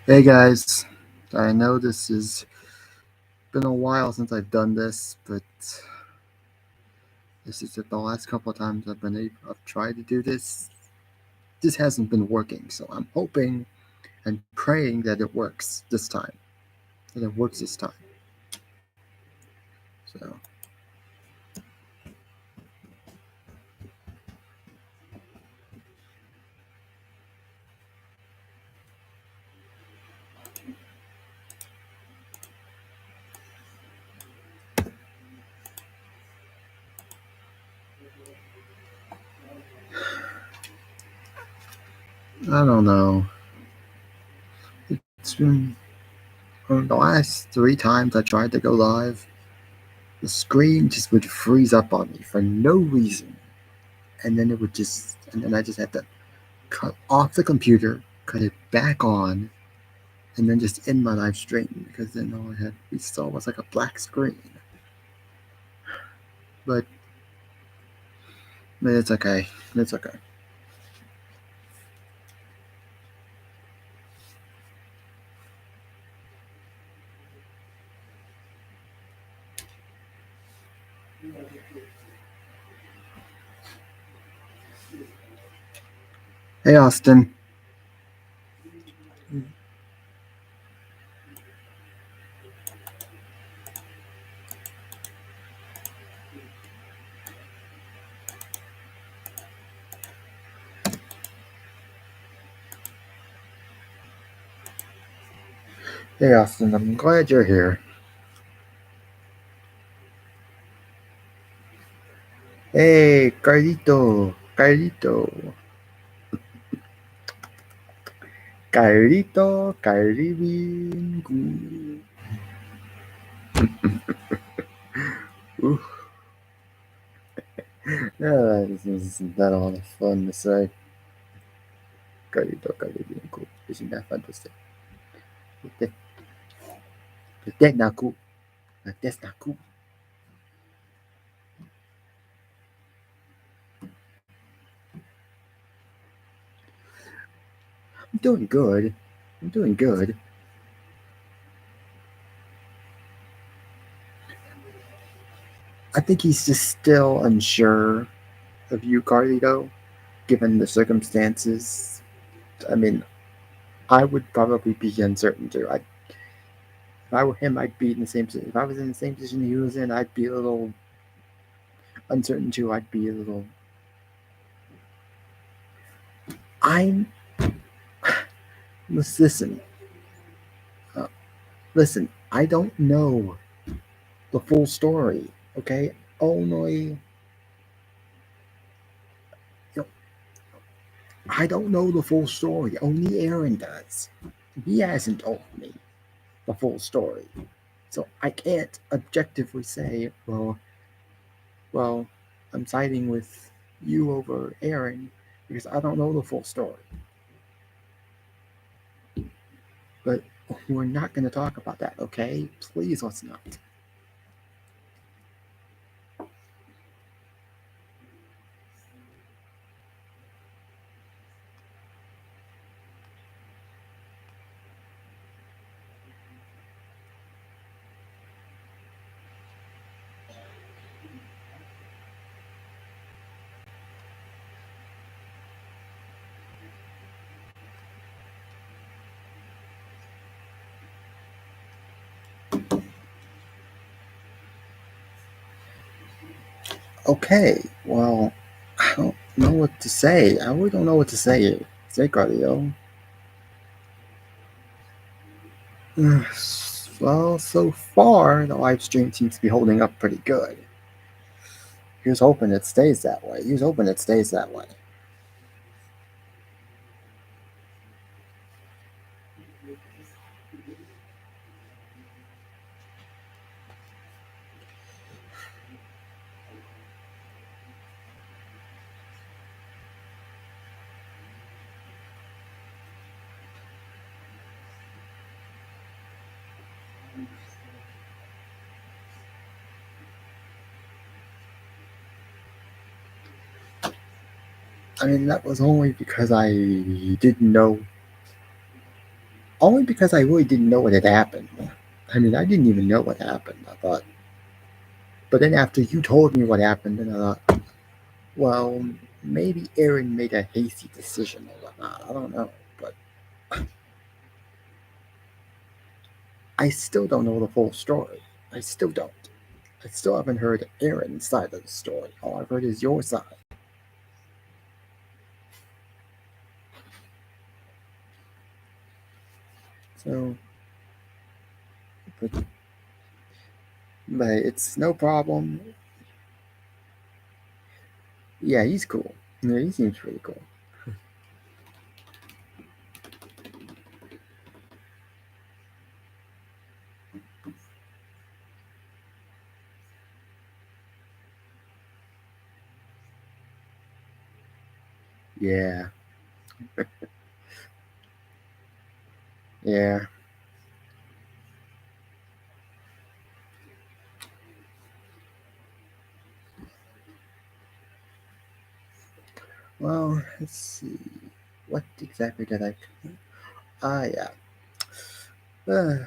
Hey guys, I know this has been a while since I've done this, but this is the last couple of times I've tried to do this. This hasn't been working, so I'm hoping and praying that it works this time. That it works this time. So I don't know. It's been the last 3 times I tried to go live. The screen just would freeze up on me for no reason, and then I just had to cut off the computer, cut it back on, and then just end my live stream because then all we saw was like a black screen. But it's okay. It's okay. Hey, Austin. Hey, Austin. I'm glad you're here. Hey, Carlito. Carlito. Carlito. Caribingu. Ooh. Yeah, this isn't that all fun to say. Carlito. Caribingu. Isn't that fun to say? But that's not cool. That's not cool. I'm doing good. I'm doing good. I think he's just still unsure of you, Carlito, given the circumstances. I mean, I would probably be uncertain too. If I were him, I'd be in the same. If I was in the same position he was in, I'd be a little uncertain too. I'd be a little. I'm. Listen. Uh, listen. I don't know the full story. Okay. Only. You know, I don't know the full story. Only Aaron does. He hasn't told me the full story. So I can't objectively say, well, I'm siding with you over Aaron because I don't know the full story. But we're not going to talk about that, okay? Please, let's not. Okay, well, I don't know what to say. I really don't know what to say, Cardio. Well, so far, the live stream seems to be holding up pretty good. Here's hoping it stays that way. Here's hoping it stays that way. I mean, that was only because I didn't know. Only because I really didn't know what had happened. I mean, I didn't even know what happened. I thought, but then after you told me what happened, then I thought, well, maybe Aaron made a hasty decision or whatnot. I don't know, but I still don't know the full story. I still don't. I still haven't heard Aaron's side of the story. All I've heard is your side. So, but, but it's no problem. Yeah, he's cool. Yeah, he seems pretty cool. Yeah, yeah. Well, let's see. What exactly did I? Ah, yeah. Uh,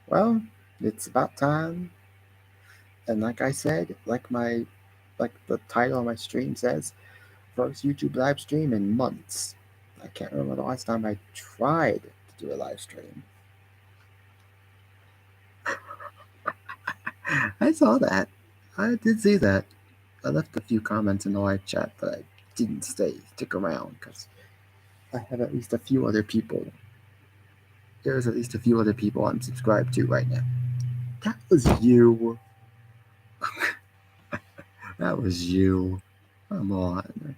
well, it's about time. And like I said, like the title of my stream says, first YouTube live stream in months. I can't remember the last time I tried to do a live stream. I saw that. I did see that. I left a few comments in the live chat, but I didn't stick around because I have at least a few other people. There's at least a few other people I'm subscribed to right now. That was you. That was you. Come on.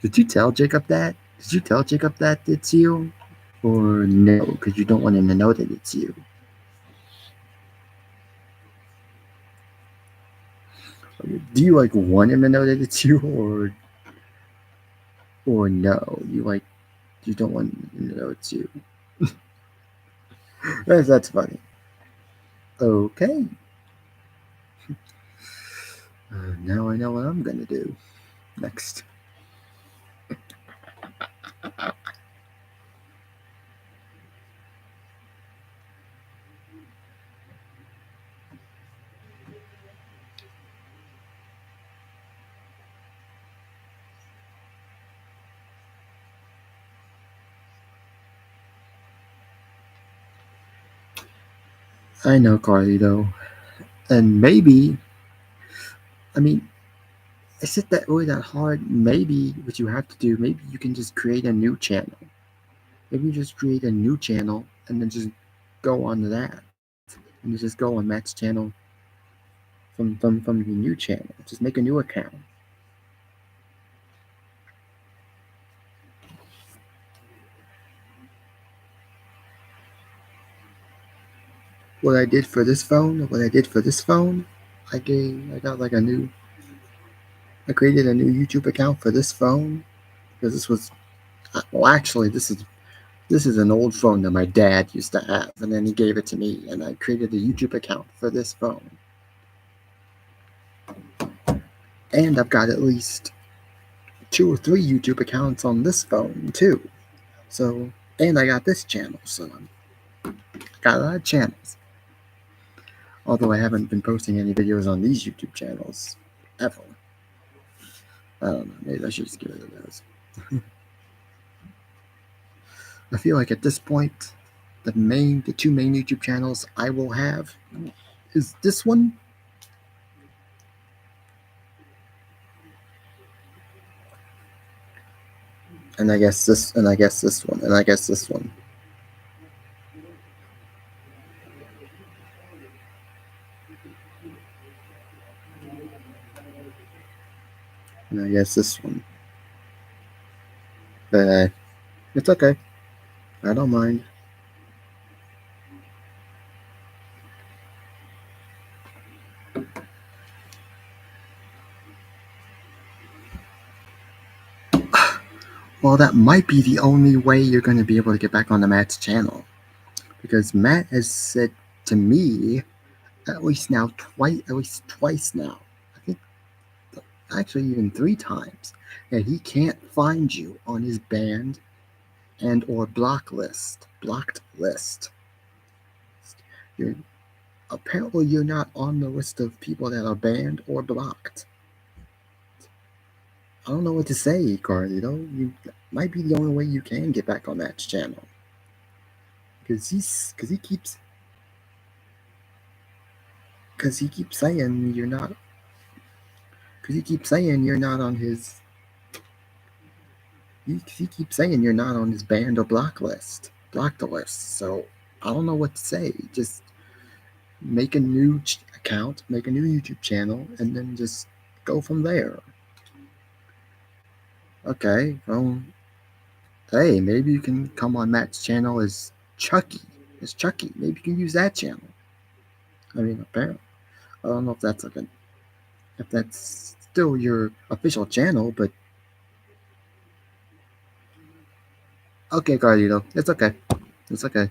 Did you tell Jacob that? Did you tell Jacob that it's you? Or no, because you don't want him to know that it's you? Do you like want him to know that it's you, or no? You don't want him to know it's you. That's funny. Okay. Now I know what I'm gonna do next. I know, Carlito. And maybe, I mean, is it that really that hard? Maybe what you have to do, maybe you can just create a new channel. Maybe you just create a new channel and then just go on to that. And you just go on Matt's channel from your new channel. Just make a new account. What I did for this phone, I got like a new, I created a new YouTube account for this phone because this was, well, actually, this is an old phone that my dad used to have, and then he gave it to me, and I created a YouTube account for this phone. And I've got at least 2 or 3 YouTube accounts on this phone too. So, and I got this channel, so I got a lot of channels. Although I haven't been posting any videos on these YouTube channels ever. I don't know. Maybe I should just get rid of those. I feel like at this point, the 2 main YouTube channels I will have is this one, and I guess this, and I guess this one, and I guess this one. And I guess this one. But it's okay. I don't mind. Well, that might be the only way you're going to be able to get back on the Matt's channel. Because Matt has said to me at least twice now. I think actually even 3 times that he can't find you on his banned and or blocked list. You're apparently you're not on the list of people that are banned or blocked. I don't know what to say, Carlito. You might be the only way you can get back on that channel because he keeps saying you're not because he keeps saying you're not on his he keeps saying you're not on his banned or blocked list. So I don't know what to say. Just make a new account, make a new YouTube channel, and then just go from there. Okay, well, hey, maybe you can come on Matt's channel as Chucky. Maybe you can use that channel. I mean, apparently, I don't know if that's still your official channel, but okay, Carlito, it's okay. It's okay.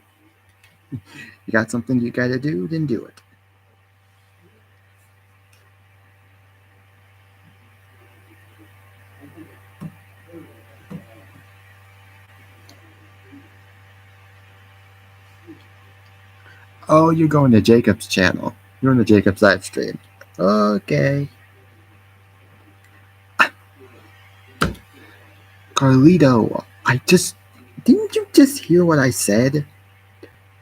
You got something you gotta do, then do it. Oh, you're going to Jacob's channel. You're on the Jacob's live stream. Okay. Carlito, didn't you just hear what I said?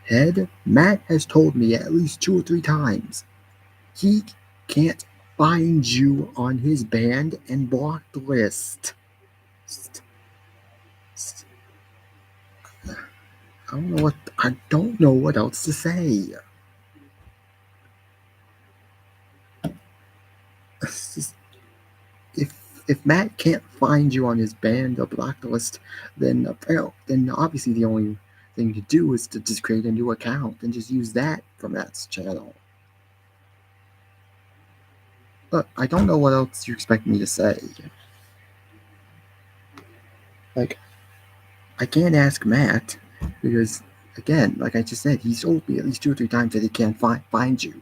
Head, Matt has told me at least 2 or 3 times he can't find you on his banned and blocked list. I don't know what else to say. If Matt can't find you on his banned or blocked list, then obviously the only thing to do is to just create a new account and just use that from Matt's channel. Look, I don't know what else you expect me to say. Like, I can't ask Matt because, again, like I just said, he's told me at least 2 or 3 times that he can't find you.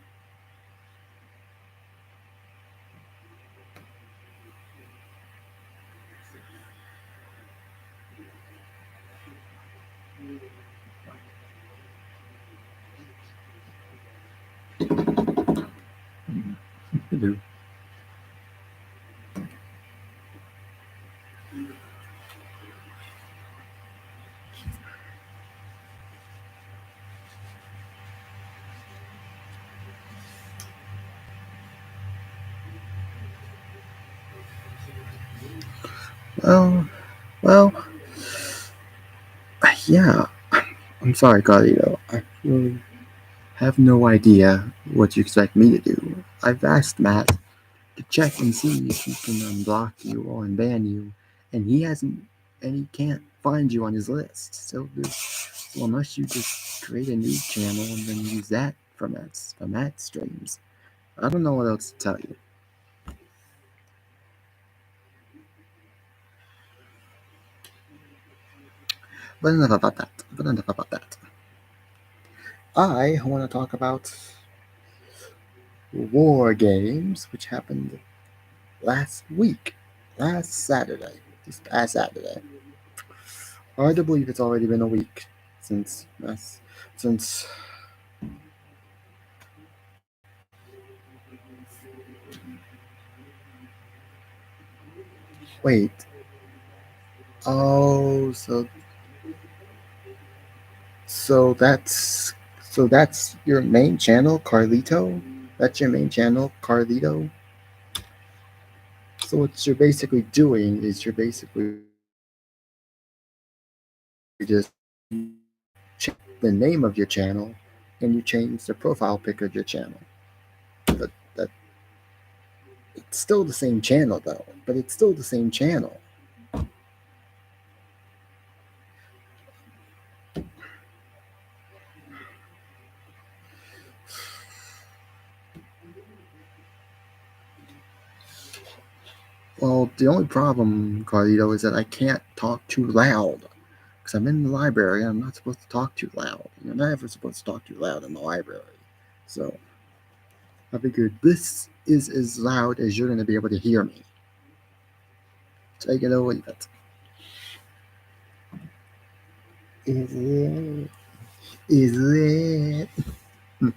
Well, well, yeah. I'm sorry, Carlito. I really have no idea what you expect me to do. I've asked Matt to check and see if he can unblock you or unban you, and he hasn't, and he can't find you on his list. So unless you just create a new channel and then use that from that streams, I don't know what else to tell you. But enough about that. I want to talk about War Games, which happened last week, last Saturday, this past Saturday. Hard to believe it's already been a week since wait. Oh, so that's your main channel, Carlito? That's your main channel, Carlito? So what you're basically doing is you're basically just change the name of your channel and you change the profile pic of your channel. But that it's still the same channel though. But it's still the same channel. Well, the only problem, Carlito, is that I can't talk too loud. Because I'm in the library and I'm not supposed to talk too loud. You're never supposed to talk too loud in the library. So I figured this is as loud as you're going to be able to hear me. Take it or leave it. Is it? Is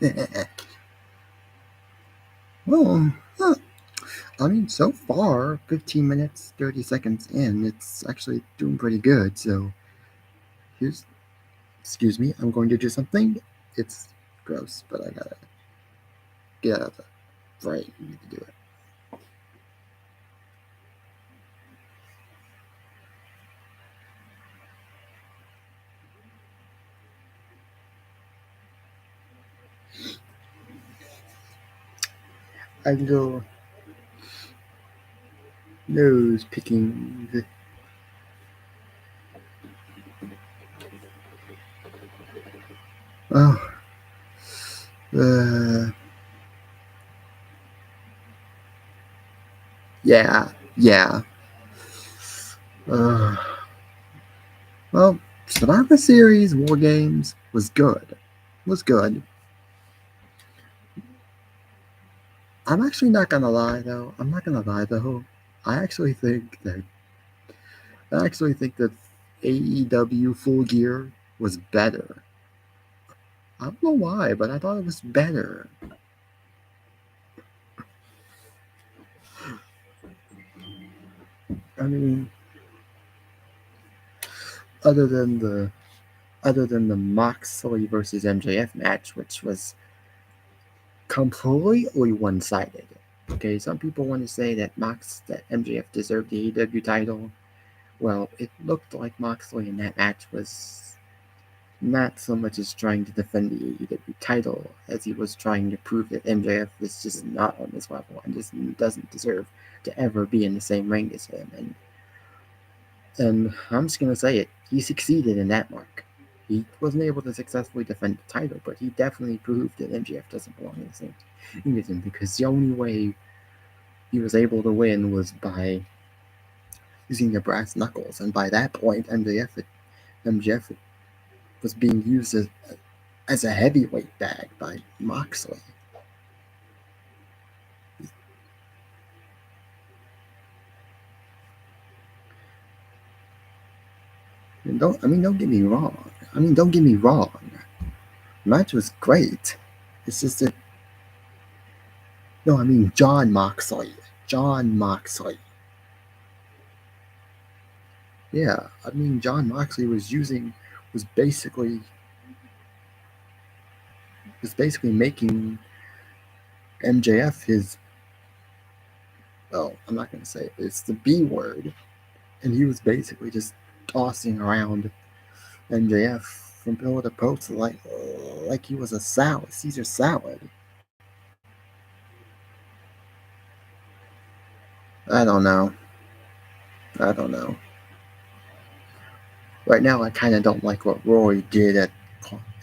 it? Well, I mean, so far, 15 minutes, 30 seconds in, it's actually doing pretty good. So here's, excuse me, I'm going to do something. It's gross, but I gotta get out of the right. You need to do it. A little nose picking. Oh, uh, yeah. Uh, well, Survivor Series War Games was good. Was good. I'm actually not gonna lie though. I'm not gonna lie though. I actually think that I actually think that AEW Full Gear was better. I don't know why, but I thought it was better. I mean, other than the other than the Moxley versus MJF match, which was completely one-sided. Okay, some people want to say that that MJF deserved the AEW title. Well, it looked like Moxley in that match was not so much as trying to defend the AEW title as he was trying to prove that MJF is just not on this level and just doesn't deserve to ever be in the same ring as him. And I'm just gonna say it, he succeeded in that mark. He wasn't able to successfully defend the title, but he definitely proved that MJF doesn't belong in the same team as him, because the only way he was able to win was by using the brass knuckles, and by that point, MJF was being used as a heavyweight bag by Moxley. And don't get me wrong. Don't get me wrong. The match was great. It's just that no, John Moxley. John Moxley. Yeah, John Moxley was basically making MJF his, well, I'm not gonna say it, it's the B word, and he was basically just tossing around MJF from pillar to post like he was a salad, Caesar salad. I don't know. I don't know. Right now, I kind of don't like what Roy did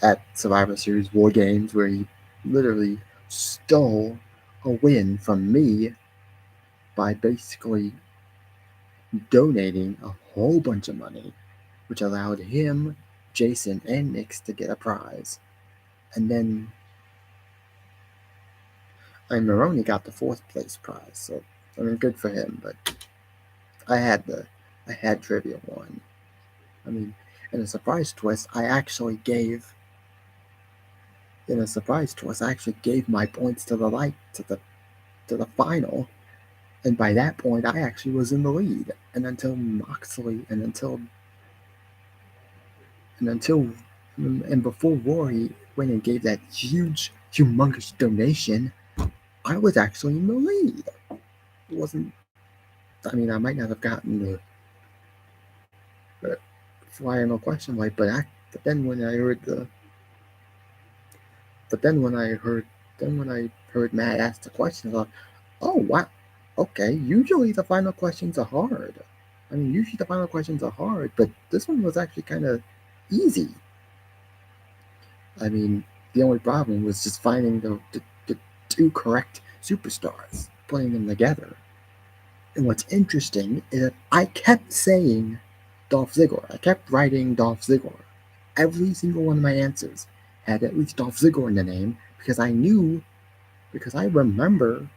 at Survivor Series War Games, where he literally stole a win from me by basically donating a whole bunch of money, which allowed him, Jason, and Nix to get a prize. And then Maroney got the fourth place prize, so good for him. But I had trivia one. In a surprise twist, I actually gave my points to the to the final, and by that point I actually was in the lead. And until Moxley and before Rory went and gave that humongous donation, I was actually in the lead. It wasn't. I might not have gotten the final question right, but then when I heard the But then when I heard Matt ask the question, I thought, oh wow, okay. Usually the final questions are hard. Usually the final questions are hard, but this one was actually kind of easy. I mean, the only problem was just finding the two correct superstars, putting them together. And what's interesting is that I kept saying Dolph Ziggler. I kept writing Dolph Ziggler. Every single one of my answers had at least Dolph Ziggler in the name because I remember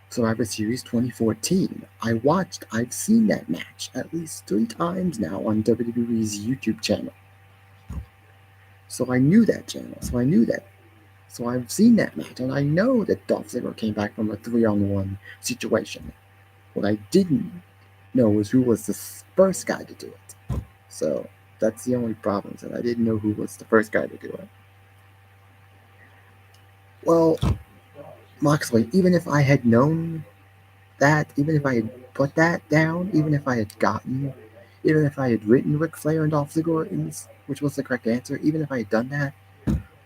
Survivor Series 2014. I've seen that match at least 3 times now on WWE's YouTube channel. So I knew that channel. So I've seen that match, and I know that Dolph Ziggler came back from a 3-on-1 situation. What I didn't know was who was the first guy to do it. So that's the only problem, that I didn't know who was the first guy to do it. Well, Moxley, even if I had known that, even if I had put that down, even if I had written Ric Flair and Dolph Ziggler which was the correct answer, even if I had done that,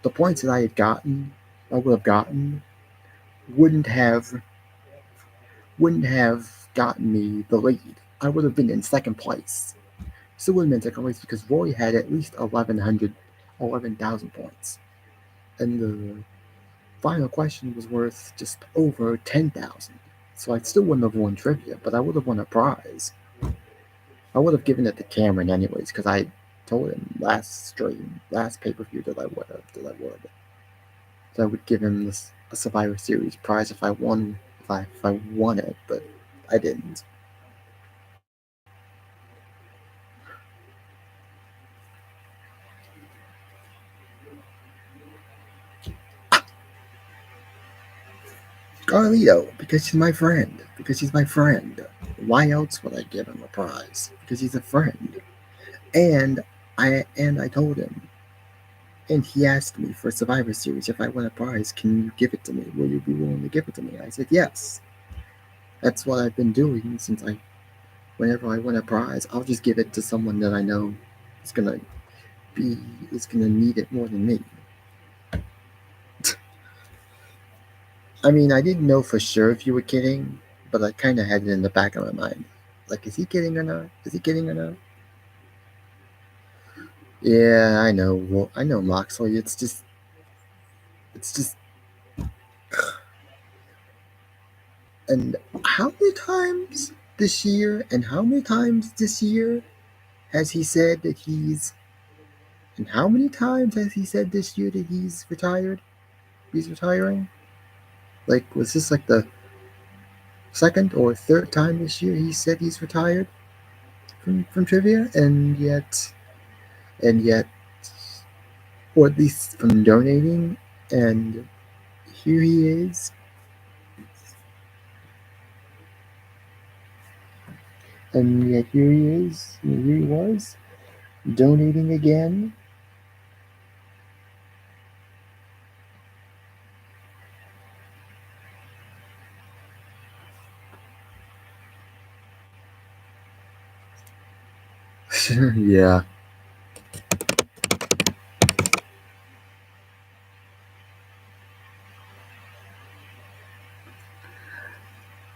the points that I would have gotten, wouldn't have gotten me the lead. I would have been in second place. Still would have been in second place because Roy had at least 11,000 points, and the final question was worth just over 10,000. So I still wouldn't have won trivia, but I would have won a prize. I would have given it to Cameron anyways, because I told him last pay-per-view that I would give him a Survivor Series prize if I won it, but I didn't. Carlito, because she's my friend. Because she's my friend. Why else would I give him a prize? Because he's a friend. And I told him, and he asked me for Survivor Series, if I win a prize, can you give it to me? Will you be willing to give it to me? I said yes. That's what I've been doing whenever I win a prize, I'll just give it to someone that I know is gonna need it more than me. I mean, I didn't know for sure if you were kidding, but I kind of had it in the back of my mind. Like, is he kidding or not? Is he kidding or not? Yeah, I know. Well, I know Moxley. It's just. And how many times this year, has he said that he's. And how many times has he said this year that he's retired? He's retiring? Like, was this like the second or third time this year he said he's retired from trivia? And yet, or at least from donating, and here he is. And yet here he is, and here he was, donating again. Yeah.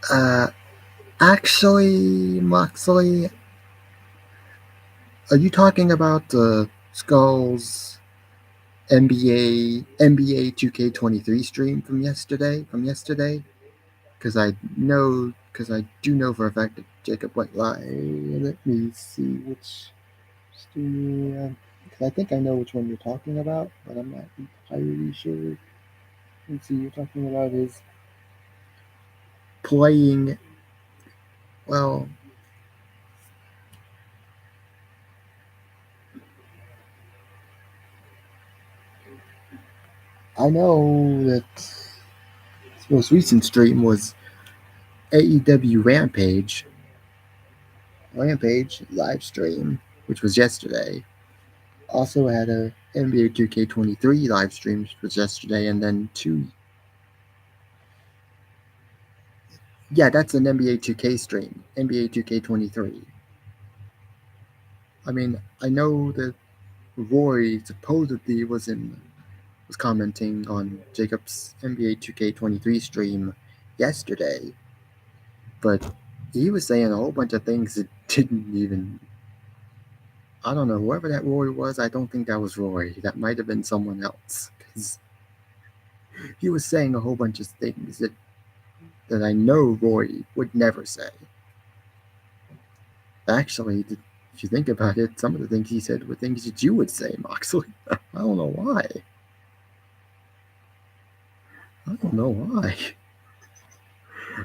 Uh, Actually, Moxley, are you talking about the Skulls NBA 2K23 stream from yesterday? Because I do know for a fact that Jacob went live. Let me see which stream. Because I think I know which one you're talking about, but I'm not entirely sure. Let's see, you're talking about his playing. Well, I know that his most recent stream was AEW Rampage live stream, which was yesterday. Also had a NBA 2K23 live stream, which was yesterday, and then two. Yeah, that's an NBA 2K stream. NBA 2K23. I mean, I know that Roy supposedly was commenting on Jacob's NBA 2K23 stream yesterday, but he was saying a whole bunch of things that didn't even. I don't know, whoever that Roy was, I don't think that was Roy. That might have been someone else. Because he was saying a whole bunch of things that I know Roy would never say. Actually, if if you think about it, some of the things he said were things that you would say, Moxley. I don't know why. I don't know why.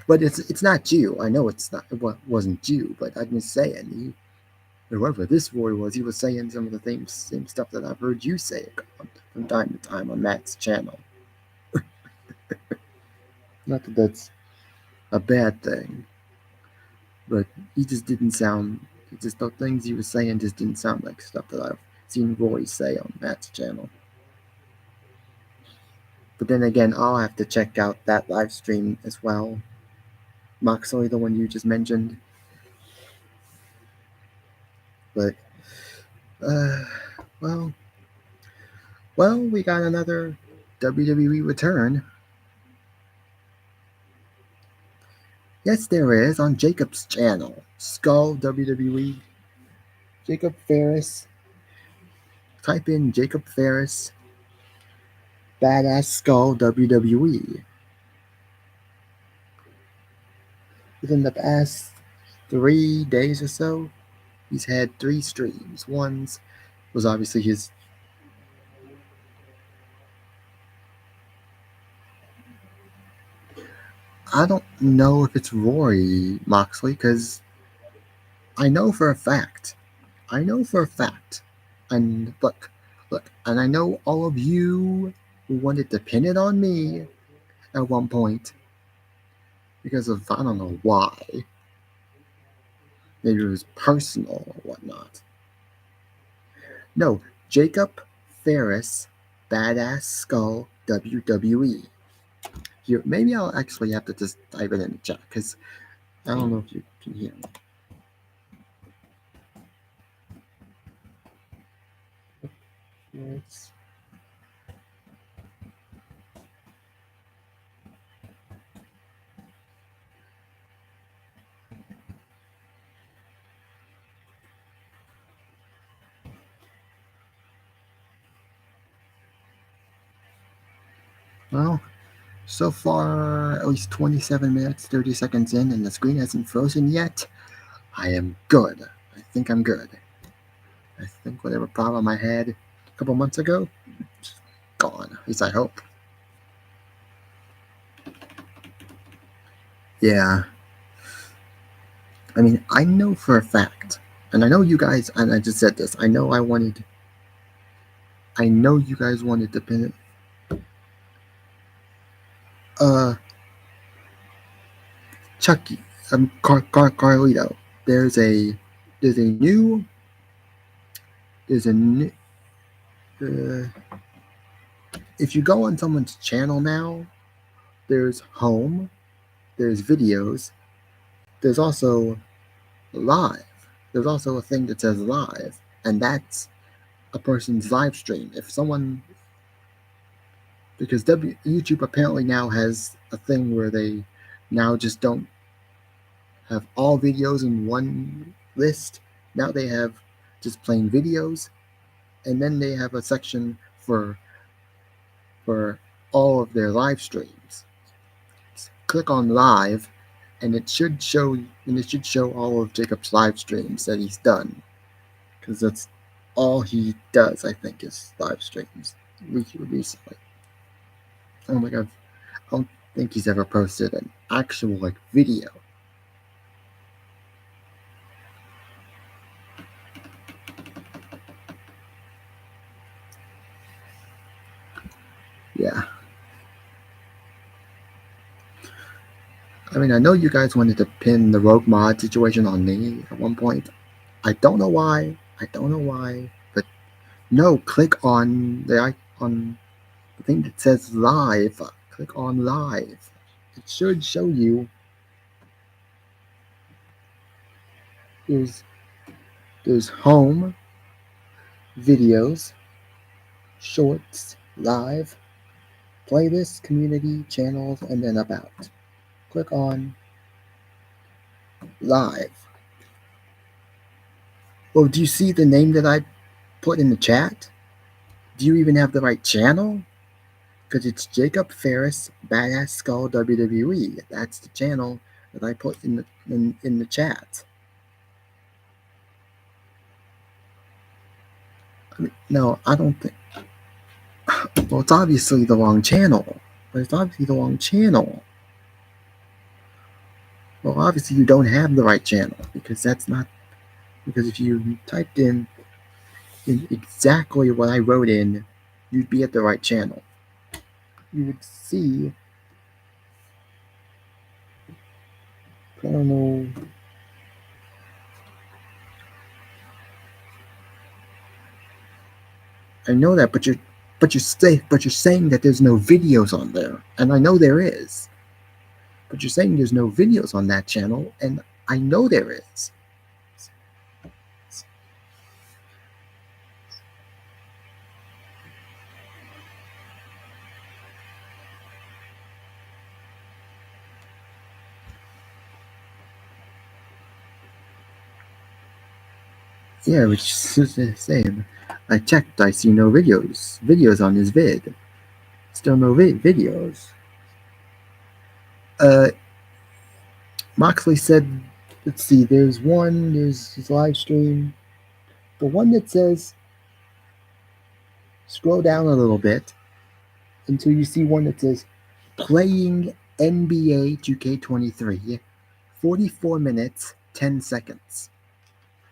But it's not you. I know it's not. It wasn't you. But I'm just saying, whoever this boy was, he was saying some of the same stuff that I've heard you say from time to time on Matt's channel. Not that that's a bad thing, but he just didn't sound. Just the things he was saying just didn't sound like stuff that I've seen Roy say on Matt's channel. But then again, I'll have to check out that live stream as well. Moxley, the one you just mentioned. But, uh, well, we got another WWE return. Yes, there is on Jacob's channel. Skull WWE. Jacob Ferris. Type in Jacob Ferris. Badass Skull WWE. Within the past 3 days or so, he's had 3 streams. One was obviously his. I don't know if it's Rory Moxley, because I know for a fact, and look, and I know all of you who wanted to pin it on me at one point because of, I don't know why. Maybe it was personal or whatnot. No, Jacob Ferris, Badass Skull WWE. Here, maybe I'll actually have to just type it in the chat, because I don't know if you can hear me. It's, well, so far, at least 27 minutes, 30 seconds in, and the screen hasn't frozen yet. I am good. I think I'm good. I think whatever problem I had a couple months ago, is gone. At least I hope. Yeah. I mean, I know for a fact, and I know you guys, and I just said this, I know you guys wanted to pin it. Chucky, Carlito. There's a new, uh, if you go on someone's channel now, there's home, there's videos, there's also live. There's also a thing that says live, and that's a person's live stream. If someone, because YouTube apparently now has a thing where they now just don't have all videos in one list. Now they have just plain videos, and then they have a section for all of their live streams. Click on live, and it should show all of Jacob's live streams that he's done, because that's all he does. I think is live streams recently. I don't think he's ever posted an actual video. Yeah. I mean, I know you guys wanted to pin the Rogue Mod situation on me at one point. I don't know why. But no, click on the thing that says live. Click on live. It should show you. There's home, videos, shorts, live, playlists, community, channels, and then about. Click on live. Well, do you see the name that I put in the chat? Do you even have the right channel? Because it's Jacob Ferris, Badass Skull WWE. That's the channel that I put in the chat. I mean, no, I don't think. Well, it's obviously the wrong channel. But it's obviously the wrong channel. Well, obviously you don't have the right channel because that's not. Because if you typed in exactly what I wrote in, you'd be at the right channel. You would see. I don't know. I know that, but you're saying that there's no videos on there, and I know there is. But you're saying there's no videos on that channel, and I know there is. Yeah, which is the same. I checked. I see no videos on his vid. Still no videos. Uh, Moxley said, let's see. There's one. There's his live stream. The one that says, scroll down a little bit until you see one that says, playing NBA 2K23, 44 minutes 10 seconds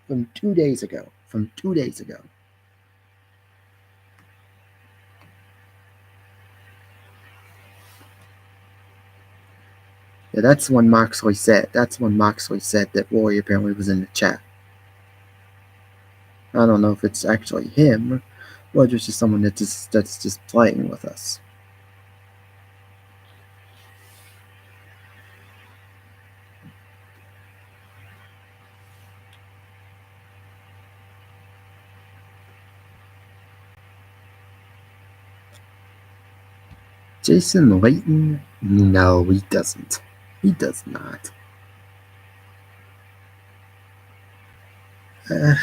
from 2 days ago. From 2 days ago. Yeah, that's when Moxley said. That's when Moxley said that Roy apparently was in the chat. I don't know if it's actually him, or just someone that's just playing with us. Jason Layton? No, he doesn't. He does not. Uh,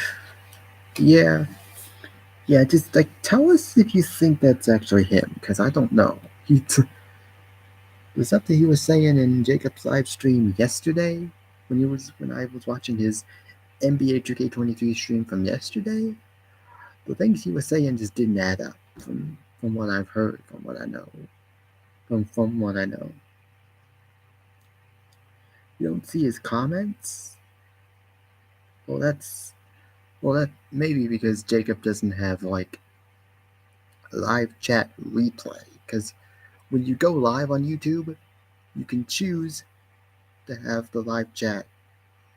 yeah, yeah. Just like tell us if you think that's actually him, because I don't know. Was that he was saying in Jacob's live stream yesterday when I was watching his NBA 2K23 stream from yesterday. The things he was saying just didn't add up from what I've heard, from what I know, from what I know. You don't see his comments. Well, that maybe because Jacob doesn't have like live chat replay. Because when you go live on YouTube, you can choose to have the live chat.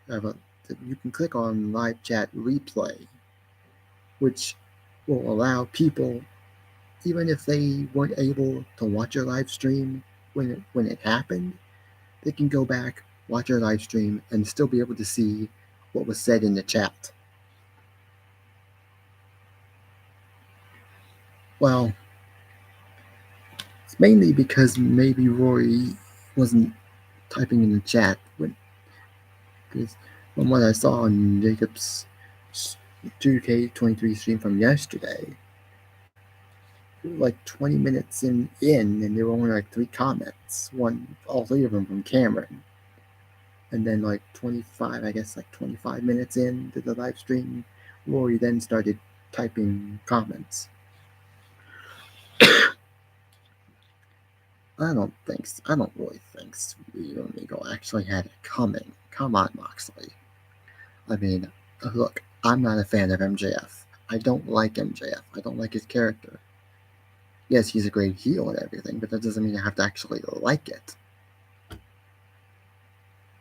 You can click on live chat replay, which will allow people, even if they weren't able to watch your live stream when it happened, they can go back, watch your live stream, and still be able to see what was said in the chat. Well, it's mainly because maybe Rory wasn't typing in the chat because from what I saw on Jacob's 2K23 stream from yesterday, like 20 minutes and there were only like 3 comments. All 3 of them from Cameron. And then like 25, I guess like 25 minutes into the live stream, Rory then started typing comments. I don't really think Sweet Amigo actually had it coming. Come on, Moxley. I mean, look, I'm not a fan of MJF. I don't like MJF. I don't like his character. Yes, he's a great heel and everything, but that doesn't mean I have to actually like it.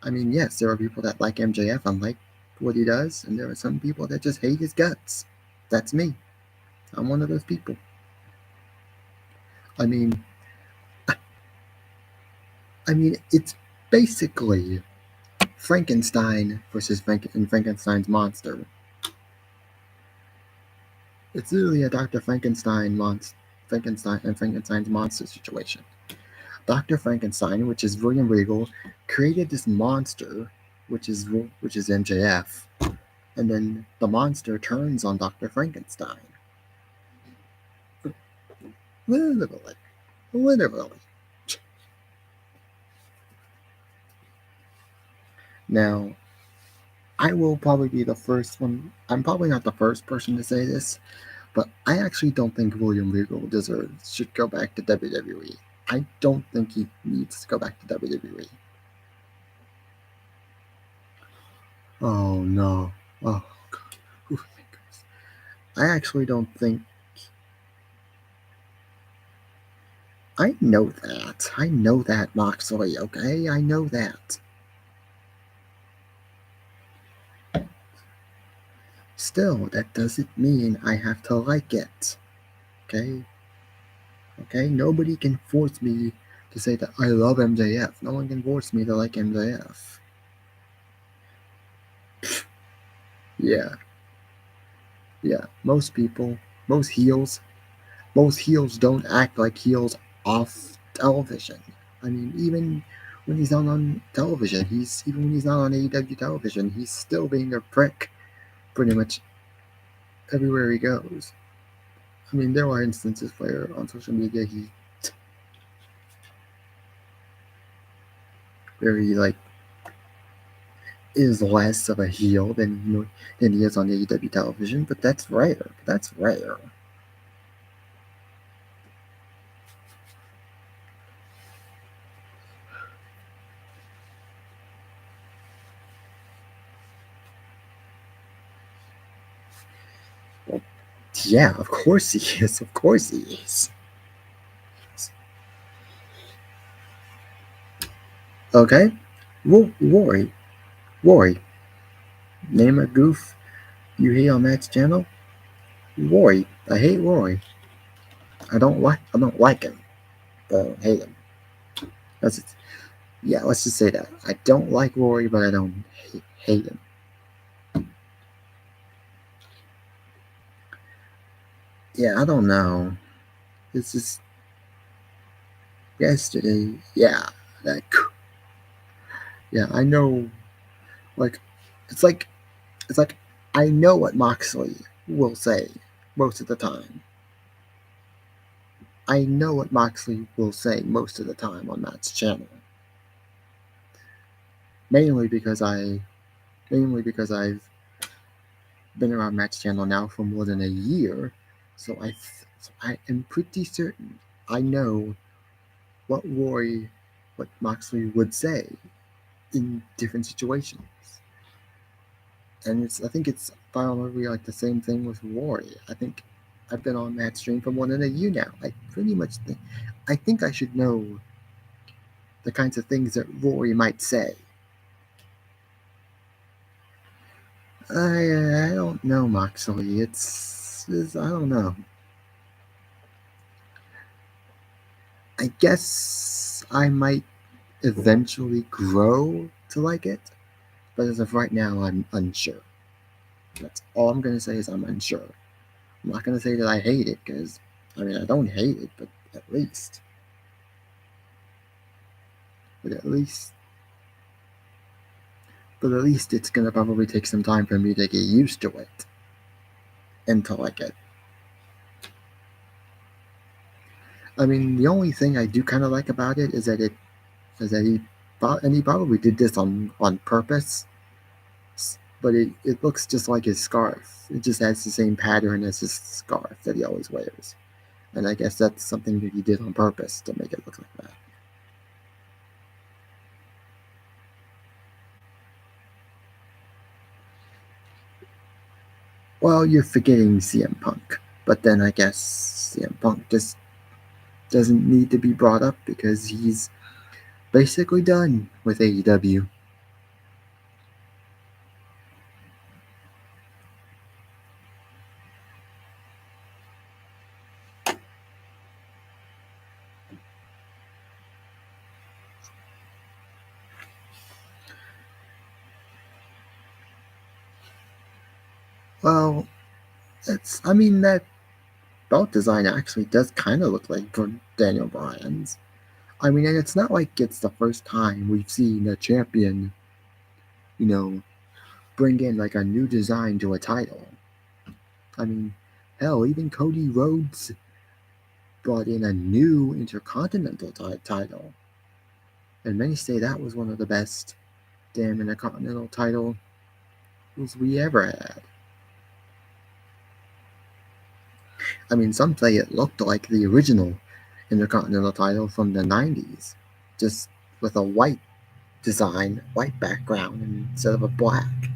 I mean, yes, there are people that like MJF and like what he does, and there are some people that just hate his guts. That's me. I'm one of those people. I mean, it's basically Frankenstein versus Frankenstein's monster. It's literally a Dr. Frankenstein and Frankenstein's monster situation. Dr. Frankenstein, which is William Regal, created this monster, which is MJF, and then the monster turns on Dr. Frankenstein. Literally. Literally. Now, I will probably be the first one. I'm probably not the first person to say this, But I actually don't think William Regal should go back to WWE. I don't think he needs to go back to WWE. Oh no. Oh god. Ooh, thank goodness. I actually don't think. I know that. I know that, Moxley, okay? I know that. Still, that doesn't mean I have to like it. Okay? Okay? Nobody can force me to say that I love MJF. No one can force me to like MJF. Yeah. Yeah. Most heels, most heels don't act like heels off television. I mean, even when he's not on television, even when he's not on AEW television, he's still being a prick pretty much everywhere he goes. I mean, there are instances where on social media he like is less of a heel than he is on AEW television, but that's rare. That's rare. Well, yeah, of course he is. Of course he is. Okay, well, Rory, name a goof you hate on Matt's channel. Rory, I hate Rory. I don't like him, but I don't hate him. That's it. Yeah, let's just say that. I don't like Rory, but I don't hate him. Yeah, I don't know. It's just yesterday. Yeah, that. Yeah, I know. Like, it's like it's like I know what Moxley will say most of the time. I know what Moxley will say most of the time on Matt's channel. Mainly because I've been around Matt's channel now for more than a year, so I am pretty certain I know what Moxley would say in different situations. And I think it's probably like the same thing with Rory. I think I've been on Matt's stream for more than a year now. I think I should know the kinds of things that Rory might say. I don't know, Moxley. I don't know. I guess I might eventually grow to like it, but as of right now, I'm unsure. That's all I'm gonna say is I'm unsure. I'm not gonna say that I hate it because I mean I don't hate it, at least, but at least, but at least it's gonna probably take some time for me to get used to it and to like it. I mean, the only thing I do kind of like about it is that he probably did this on purpose, but it looks just like his scarf. It just has the same pattern as his scarf that he always wears, and I guess that's something that he did on purpose to make it look like that. Well, you're forgetting CM Punk, but then I guess CM Punk just doesn't need to be brought up because he's basically done with AEW. Well, I mean, that belt design actually does kind of look like Daniel Bryan's. I mean, and it's not like it's the first time we've seen a champion, you know, bring in like a new design to a title. I mean, hell, even Cody Rhodes brought in a new intercontinental title, and many say that was one of the best damn intercontinental titles we ever had. I mean, some say it looked like the original Intercontinental title from the 90s, just with a white design, white background instead of a black.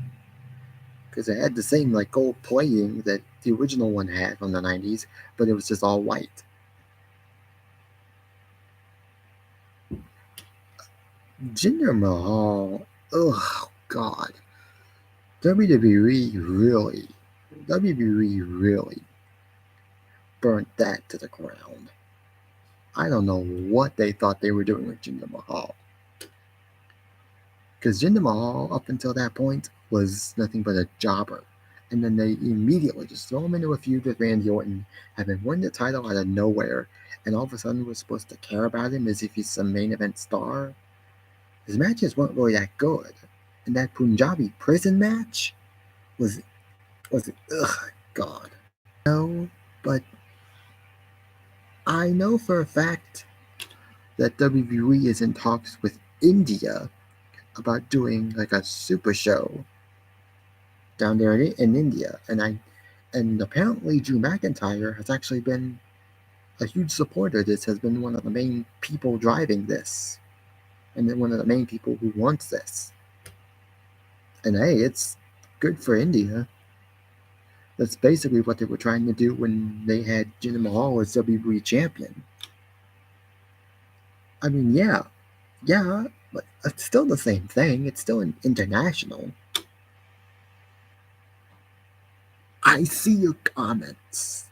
Because it had the same like gold plating that the original one had from the 90s, but it was just all white. Jinder Mahal, oh god, WWE really burnt that to the ground. I don't know what they thought they were doing with Jinder Mahal. Because Jinder Mahal, up until that point, was nothing but a jobber. And then they immediately just throw him into a feud with Randy Orton, have him win the title out of nowhere, and all of a sudden we're supposed to care about him as if he's some main event star. His matches weren't really that good. And that Punjabi prison match was ugh god. No, but I know for a fact that WWE is in talks with India about doing like a super show down there in India, and apparently Drew McIntyre has actually been a huge supporter. This has been one of the main people driving this, and then one of the main people who wants this. And hey, it's good for India. That's basically what they were trying to do when they had Jinder Mahal as WWE champion. I mean, yeah, but it's still the same thing. It's still an international. I see your comments.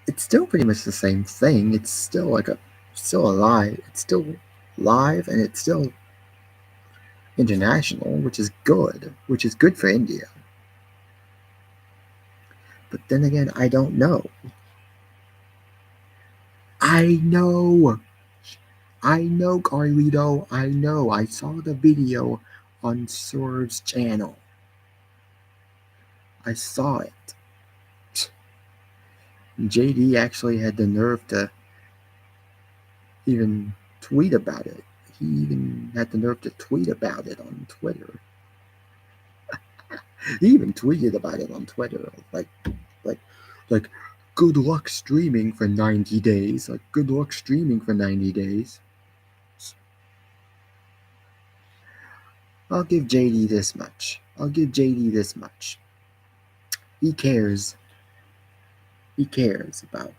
It's still pretty much the same thing. It's still still alive. It's still live, and it's still international, which is good for India. But then again, I don't know. I know. I know, Carlito. I know. I saw the video on Swerve's channel. I saw it. JD actually had the nerve to even tweet about it. He even had the nerve to tweet about it on Twitter. He even tweeted about it on Twitter, like, like, good luck streaming for 90 days. Like, good luck streaming for 90 days. I'll give JD this much. I'll give JD this much. He cares. He cares about.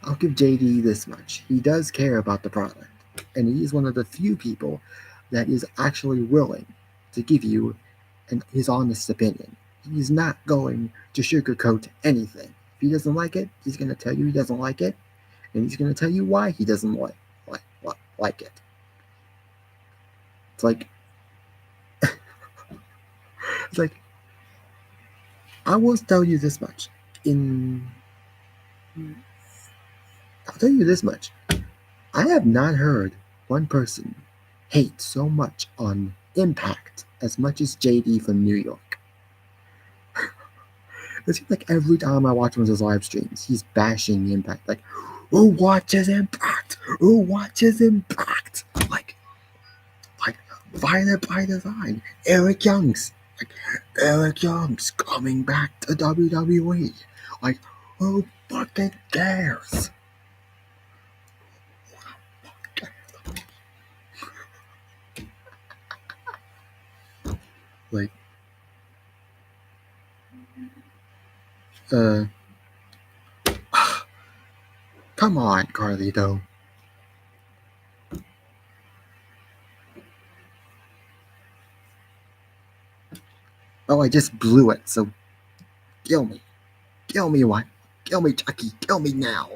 I'll give JD this much. He does care about the product. And he is one of the few people that is actually willing to give you his honest opinion. He's not going to sugarcoat anything. If he doesn't like it, he's going to tell you he doesn't like it, and he's going to tell you why he doesn't like it. It's like, it's like, I will tell you this much. I'll tell you this much. I have not heard one person hate so much on Impact as much as JD from New York. It seems like every time I watch one of his live streams, he's bashing Impact. Like, who watches Impact? Who watches Impact? Like Violent by Design. Eric Young's coming back to WWE. Like, who fucking cares? Like, uh, come on, Carlito. Oh, I just blew it, so kill me. Kill me, what? Kill me, Chucky. Kill me now.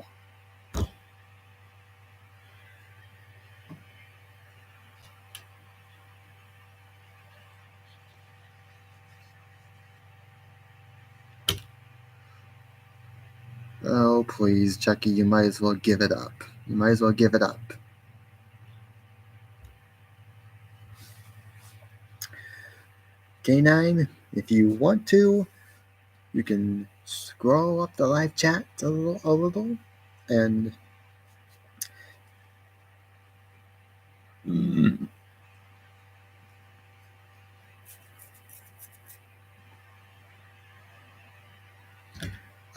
Oh, please, Chucky, you might as well give it up. You might as well give it up. K9, if you want to, you can scroll up the live chat a little and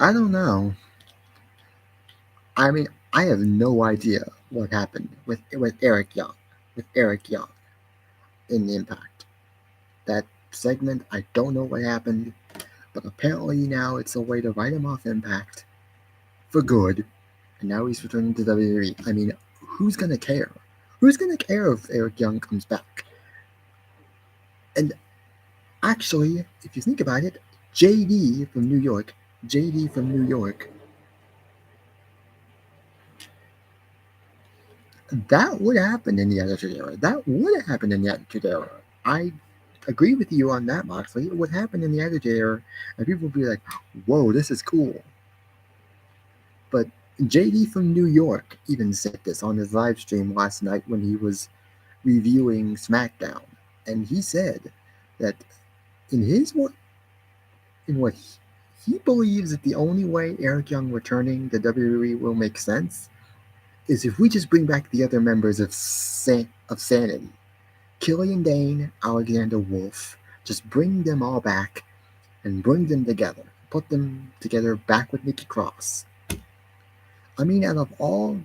I don't know. I mean, I have no idea what happened with Eric Young, with Eric Young in Impact. That segment, I don't know what happened, but apparently now it's a way to write him off Impact for good, and now he's returning to WWE. I mean, who's gonna care? Who's gonna care if Eric Young comes back? And actually, if you think about it, JD from New York, JD from New York, that would happen in the Attitude Era. That would happen in the Attitude Era. I agree with you on that, Moxley. It would happen in the Attitude Era, and people would be like, whoa, this is cool. But JD from New York even said this on his live stream last night when he was reviewing SmackDown. And he said that in his in what he believes that the only way Eric Young returning to WWE will make sense is if we just bring back the other members of Sanity. Killian Dane, Alexander Wolf, just bring them all back and bring them together. Put them together back with Nikki Cross. I mean, out of all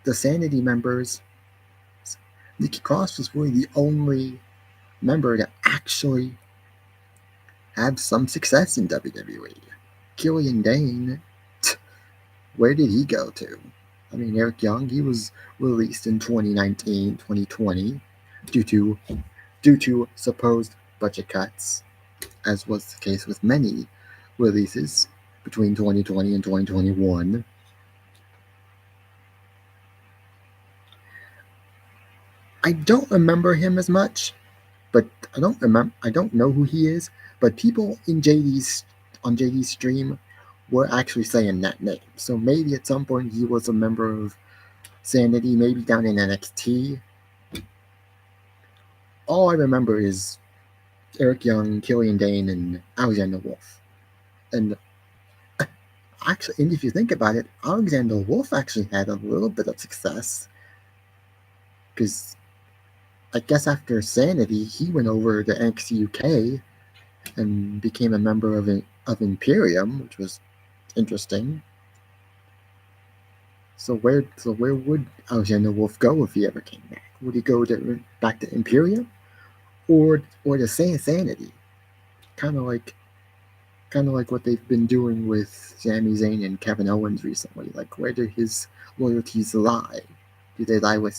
the Sanity members, Nikki Cross was really the only member to actually have some success in WWE. Killian Dane, where did he go to? I mean, Eric Young, he was released in 2019, 2020 due to supposed budget cuts, as was the case with many releases between 2020 and 2021. I don't remember him as much, but I don't know who he is, but people in JD's stream were actually saying that name. So maybe at some point he was a member of Sanity, maybe down in NXT. All I remember is Eric Young, Killian Dane, and Alexander Wolf. And actually, and if you think about it, Alexander Wolf actually had a little bit of success because I guess after Sanity, he went over to NXT UK and became a member of Imperium, which was interesting. So where would Alexander Wolf go if he ever came back? Would he go back to Imperium or to Sanity? Kind of like what they've been doing with Sami Zayn and Kevin Owens recently. Like, where do his loyalties lie? Do they lie with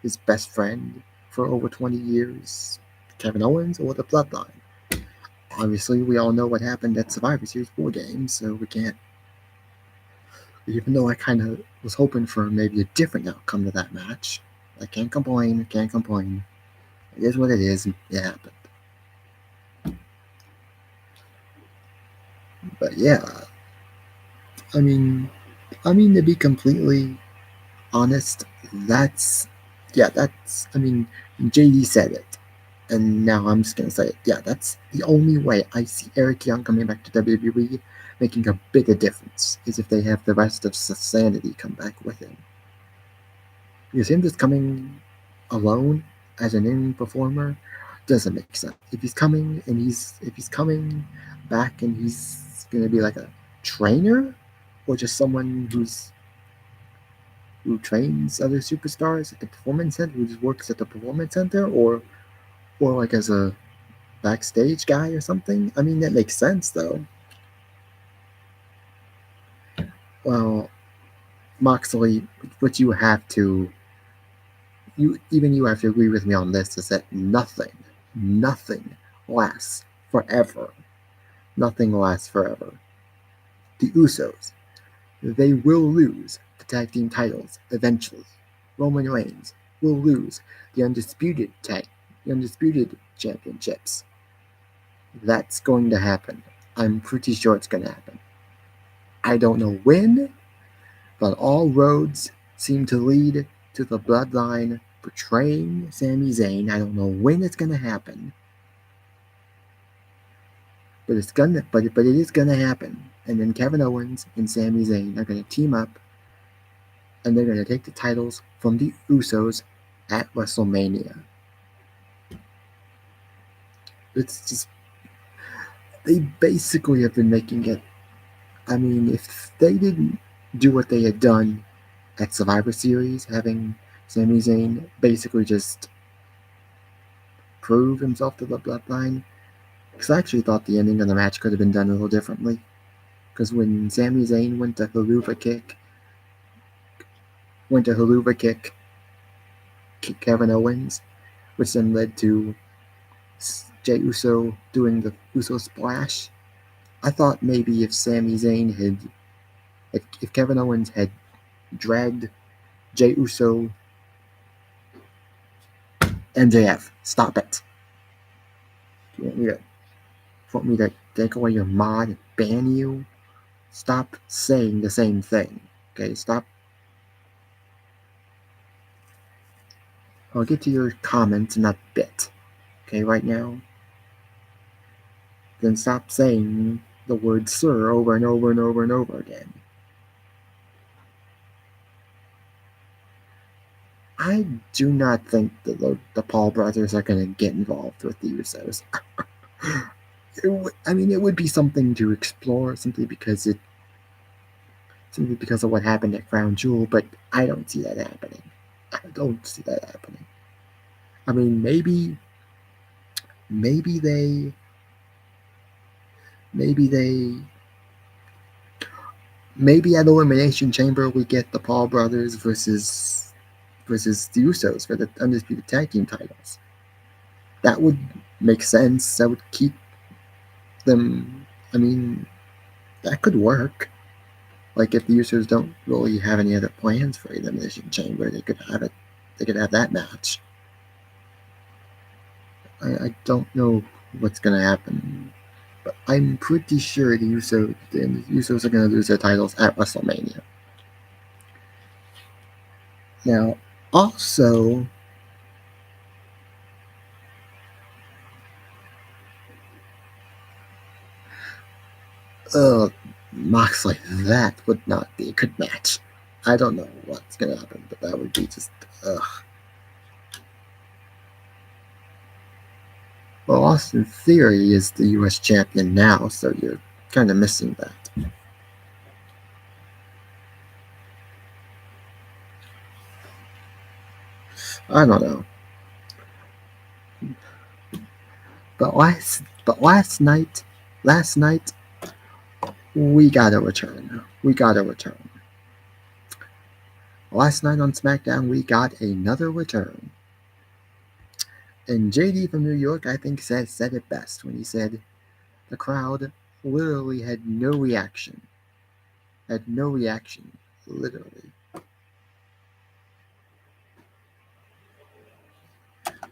his best friend for over 20 years, Kevin Owens, or the Bloodline? Obviously, we all know what happened at Survivor Series 4 games, so we can't. Even though I kind of was hoping for maybe a different outcome to that match, I can't complain. Can't complain. It is what it is. It happened. But yeah, I mean, to be completely honest, that's. I mean, JD said it, and now I'm just gonna say it. Yeah, that's the only way I see Eric Young coming back to WWE making a bigger difference is if they have the rest of Sanity come back with him. Because him just coming alone as an in performer doesn't make sense. If he's coming back and he's gonna be like a trainer or just someone who trains other superstars at the performance center, who just works at the performance center, or like as a backstage guy or something. I mean, that makes sense though. Well, Moxley, what you have to agree with me on this is that nothing lasts forever. Nothing lasts forever. The Usos, they will lose the tag team titles eventually. Roman Reigns will lose the undisputed championships. That's going to happen. I'm pretty sure it's going to happen. I don't know when, but all roads seem to lead to the Bloodline betraying Sami Zayn. I don't know when it's going to happen, but it is gonna happen. And then Kevin Owens and Sami Zayn are gonna team up, and they're gonna take the titles from the Usos at WrestleMania. It's just they basically have been making it I mean, if they didn't do what they had done at Survivor Series, having Sami Zayn basically just prove himself to the Bloodline, because I actually thought the ending of the match could have been done a little differently. Because when Sami Zayn went to Haluva kick Kevin Owens, which then led to Jey Uso doing the Uso splash. I thought maybe if Kevin Owens had dragged Jey Uso, MJF, stop it. You want me to take away your mod and ban you? Stop saying the same thing. Okay, stop. I'll get to your comments in a bit. Okay, right now? Then stop saying the word sir over and over and over and over again. I do not think that the Paul brothers are going to get involved with the Usos. It would be something to explore simply because of what happened at Crown Jewel, but I don't see that happening. I don't see that happening. I mean, maybe they, maybe they, maybe at Elimination Chamber we get the Paul brothers versus the Usos for the undisputed tag team titles. That would make sense. That would keep them. I mean, that could work. Like if the Usos don't really have any other plans for Elimination Chamber, they could have it. They could have that match. I don't know what's gonna happen, but I'm pretty sure the Usos are gonna lose their titles at WrestleMania. Now, also, uh, Moxley, that would not be a good match. I don't know what's gonna happen, but that would be just ugh. Well, Austin Theory is the U.S. champion now, so you're kind of missing that. I don't know. Last night, we got a return. We got a return. Last night on SmackDown, we got another return. And JD from New York, I think, said it best when he said the crowd literally had no reaction. Had no reaction, literally.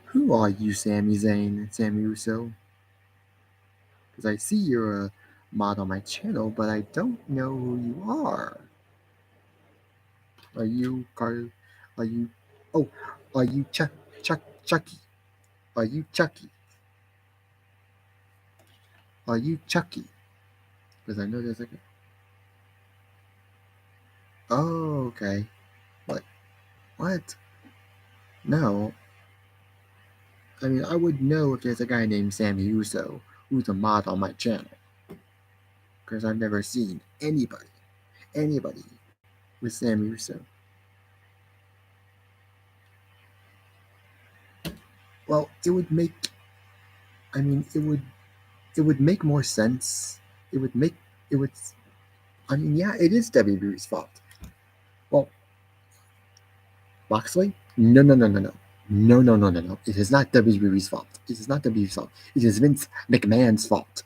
Who are you, Sami Zayn, Sami Uso? Because I see you're a mod on my channel, but I don't know who you are. Are you Car? Are you? Oh, are you Chucky? Are you Chucky? Are you Chucky? Because I know there's like. Oh, okay. What? What? No. I mean, I would know if there's a guy named Sami Uso who's a mod on my channel. Because I've never seen anybody with Sami Uso. Well, it would make. I mean, it would make more sense. It would make it would. I mean, yeah, it is WWE's fault. Well, Moxley? No, no, no, no, no. No, no, no, no, no. It is not WWE's fault. It is not WWE's fault. It is Vince McMahon's fault.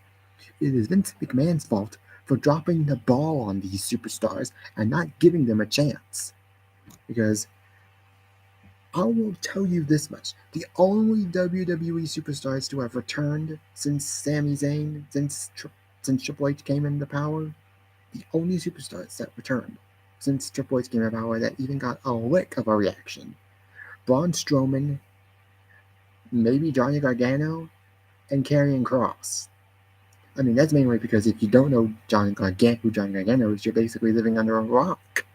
It is Vince McMahon's fault for dropping the ball on these superstars and not giving them a chance. Because I will tell you this much. The only WWE superstars to have returned since Sami Zayn, since Triple H came into power, the only superstars that returned since Triple H came into power that even got a lick of a reaction, Braun Strowman, maybe Johnny Gargano, and Karrion Kross. I mean, that's mainly because if you don't know who Johnny Gargano is, you're basically living under a rock.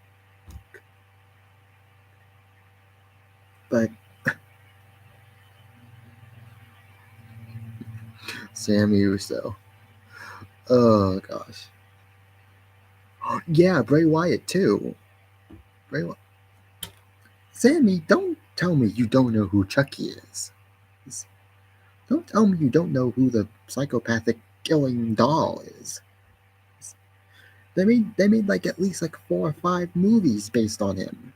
But Sami Uso. Oh gosh. Yeah, Bray Wyatt too. Bray Wy- Sammy, don't tell me you don't know who Chucky is. Don't tell me you don't know who the psychopathic killing doll is. They made like at least like 4 or 5 movies based on him,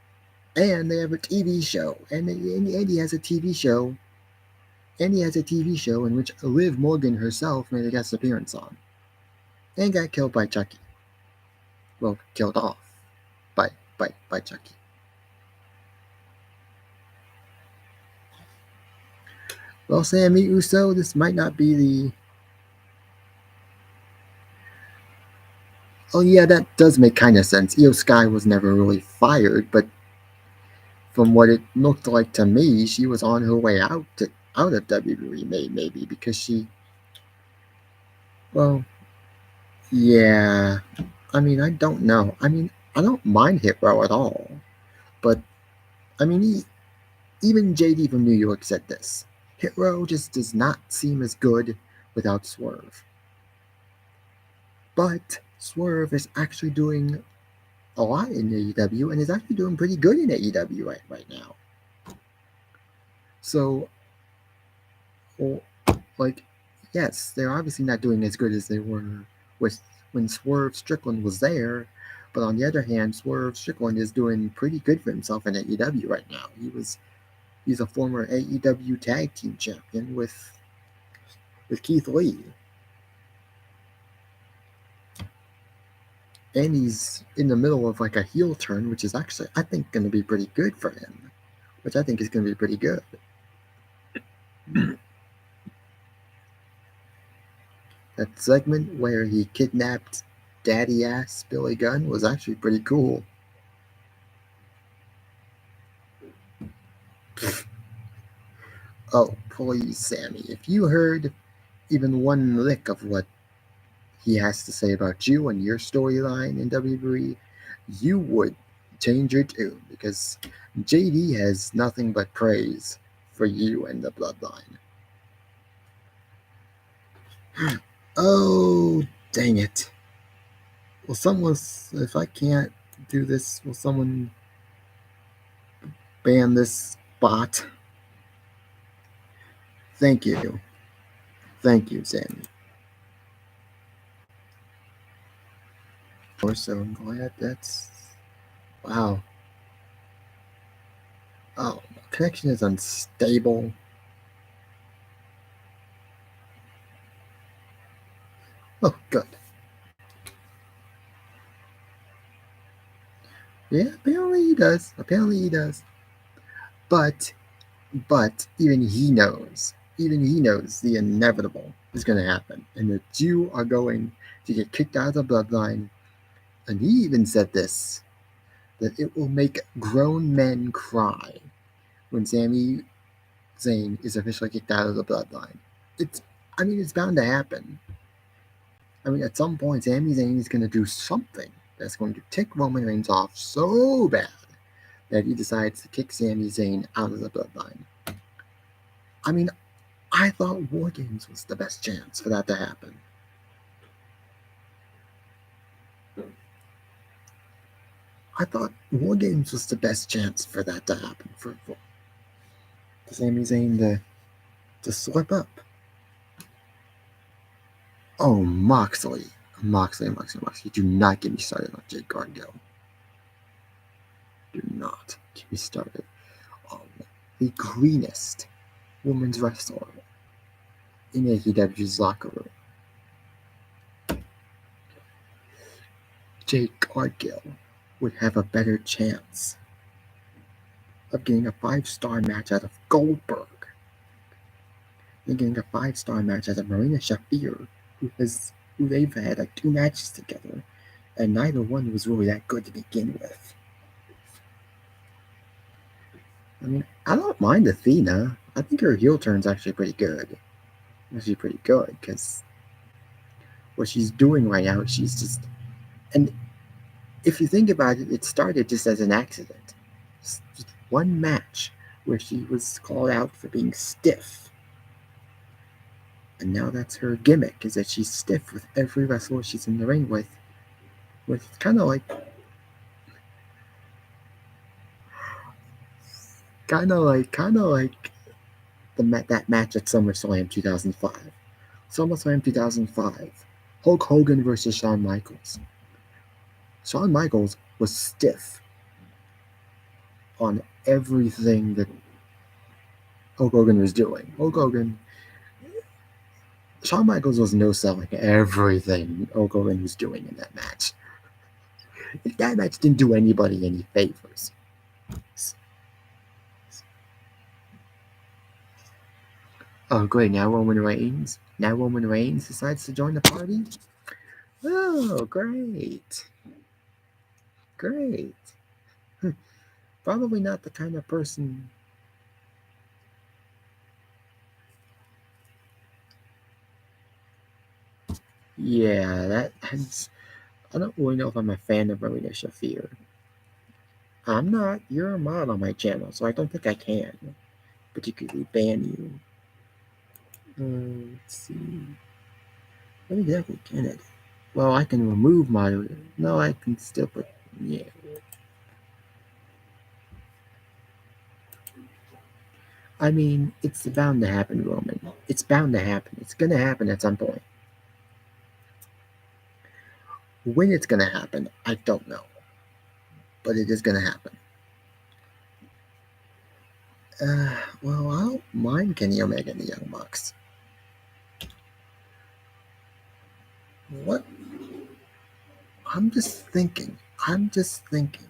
and they have a TV show, and he has a TV show, and he has a TV show in which Liv Morgan herself made a guest appearance on, and got killed by Chucky. Well, killed off by Chucky. Well, Sammy Uso, this might not be the. Oh yeah, that does make kind of sense. Io Sky was never really fired, but from what it looked like to me, she was on her way out of WWE, maybe because she. Well, yeah. I mean, I don't know. I mean, I don't mind Hit Row at all, but I mean, even JD from New York said this. Hit Row just does not seem as good without Swerve. But Swerve is actually doing a lot in AEW and is actually doing pretty good in AEW right now. So, well, like, yes, they're obviously not doing as good as they were with when Swerve Strickland was there. But on the other hand, Swerve Strickland is doing pretty good for himself in AEW right now. He's a former AEW Tag Team Champion with Keith Lee, and he's in the middle of like a heel turn, which is actually I think going to be pretty good for him. Which I think is going to be pretty good. That segment where he kidnapped daddy ass Billy Gunn was actually pretty cool. Oh, please, Sammy, if you heard even one lick of what he has to say about you and your storyline in WWE, you would change your tune because JD has nothing but praise for you and the bloodline. Oh, dang it. Will someone, if I can't do this, will someone ban this bot? Thank you. Thank you, Sammy. So I'm glad that's. Wow. Oh, my connection is unstable. Oh, good. Yeah, apparently he does. Apparently he does. But, even he knows the inevitable is going to happen, and that you are going to get kicked out of the bloodline. And he even said this that it will make grown men cry when Sami Zayn is officially kicked out of the bloodline. It's, I mean, it's bound to happen. I mean, at some point, Sami Zayn is going to do something that's going to tick Roman Reigns off so bad that he decides to kick Sami Zayn out of the bloodline. I mean, I thought War Games was the best chance for that to happen. I thought War Games was the best chance for that to happen, for Sami Zayn to slip up. Oh, Moxley. Moxley. Do not get me started on Jade Cargill. Do not get me started on the greenest women's wrestler in AEW's locker room. Jade Cargill would have a better chance of getting a 5-star match out of Goldberg than getting a 5-star match out of Marina Shafir, who they've had like 2 matches together, and neither one was really that good to begin with. I mean, I don't mind Athena. I think her heel turn's actually pretty good. Because what she's doing right now, she's just. And if you think about it, it started just as an accident. Just one match where she was called out for being stiff. And now that's her gimmick, is that she's stiff with every wrestler she's in the ring with which is kind of like that match at SummerSlam 2005. SummerSlam 2005, Hulk Hogan versus Shawn Michaels. Shawn Michaels was stiff on everything that Hulk Hogan was doing. Shawn Michaels was no selling everything Hulk Hogan was doing in that match. That match didn't do anybody any favors. Oh, great! Now Roman Reigns. Now Roman Reigns decides to join the party. Oh, great! Great. Probably not the kind of person. Yeah, that's. I don't really know if I'm a fan of Marina Shafir. I'm not. You're a mod on my channel, so I don't think I can particularly ban you. Let's see. What exactly can I do? Well, I can remove moderator. No, I can still put. Yeah. I mean, it's bound to happen, Roman. It's bound to happen. It's gonna happen at some point. When it's gonna happen, I don't know. But it is gonna happen. Well, I don't mind Kenny Omega and the Young Bucks. What? I'm just thinking. I'm just thinking.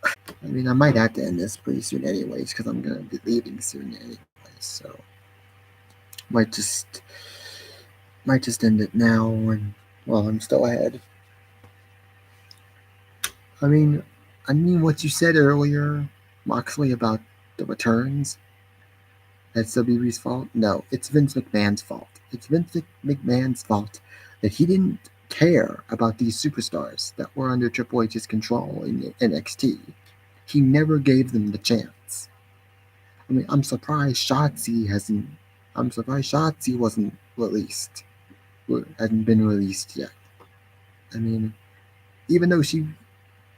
I mean, I might have to end this pretty soon, anyways, because I'm gonna be leaving soon, anyways. So might just might just end it now, and well, I'm still ahead. I mean, what you said earlier, Moxley, about the returns. That's WWE's fault. No, it's Vince McMahon's fault. It's Vince McMahon's fault that he didn't care about these superstars that were under Triple H's control in NXT. He never gave them the chance. I mean, I'm surprised Shotzi hasn't. I'm surprised Shotzi wasn't released. Hadn't been released yet. I mean, even though she,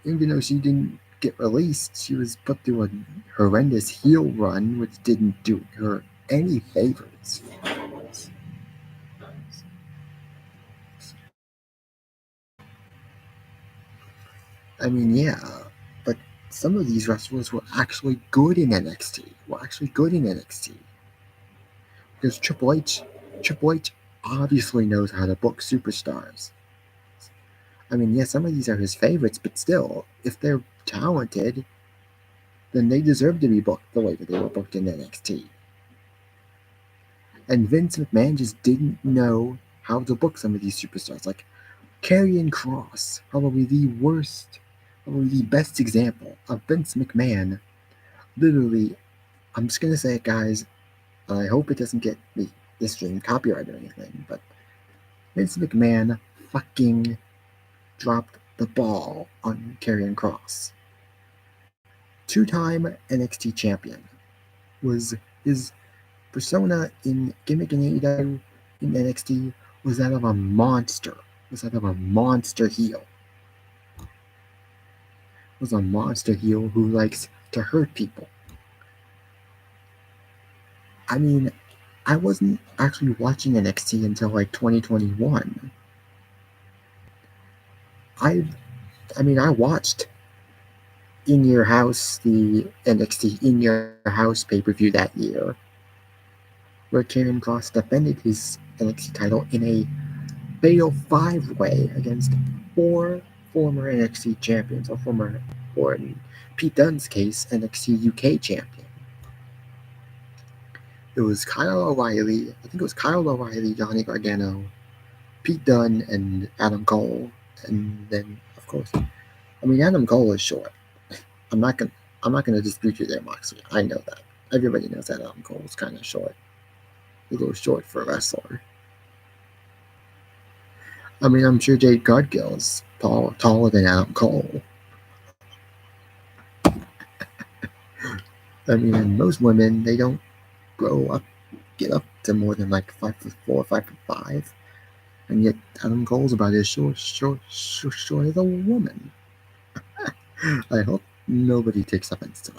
even though she didn't get released, she was put through a horrendous heel run, which didn't do her any favors. I mean, yeah, but some of these wrestlers were actually good in NXT. Because Triple H obviously knows how to book superstars. I mean, yeah, some of these are his favorites, but still, if they're talented, then they deserve to be booked the way that they were booked in NXT. And Vince McMahon just didn't know how to book some of these superstars. Like Karrion Kross, probably the best example of Vince McMahon. Literally, I'm just gonna say it, guys. I hope it doesn't get me this stream copyright or anything, but Vince McMahon fucking dropped the ball on Karrion Kross. Two-time NXT champion was his persona in gimmick in AEW in NXT was that of a monster. Was that of a monster heel. Was a monster heel who likes to hurt people. I mean, I wasn't actually watching NXT until like 2021. I I mean, I watched In Your House, the NXT In Your House pay-per-view that year, where Karrion Kross defended his NXT title in a fatal five-way against four former NXT champions, or in Pete Dunne's case, NXT UK champion. It was Kyle O'Reilly, I think it was Kyle O'Reilly, Johnny Gargano, Pete Dunne, and Adam Cole. And then, of course, I mean, Adam Cole is short. I'm not gonna I'm not gonna dispute you there, Moxley. I know that. Everybody knows that Adam Cole is kind of short. A little short for a wrestler. I mean, I'm sure Jade Cargill is taller than Adam Cole. I mean, and most women, they don't grow up, get up to more than like 5'4", 5'5". And yet Adam Cole's about as short as a woman. I hope nobody takes offense to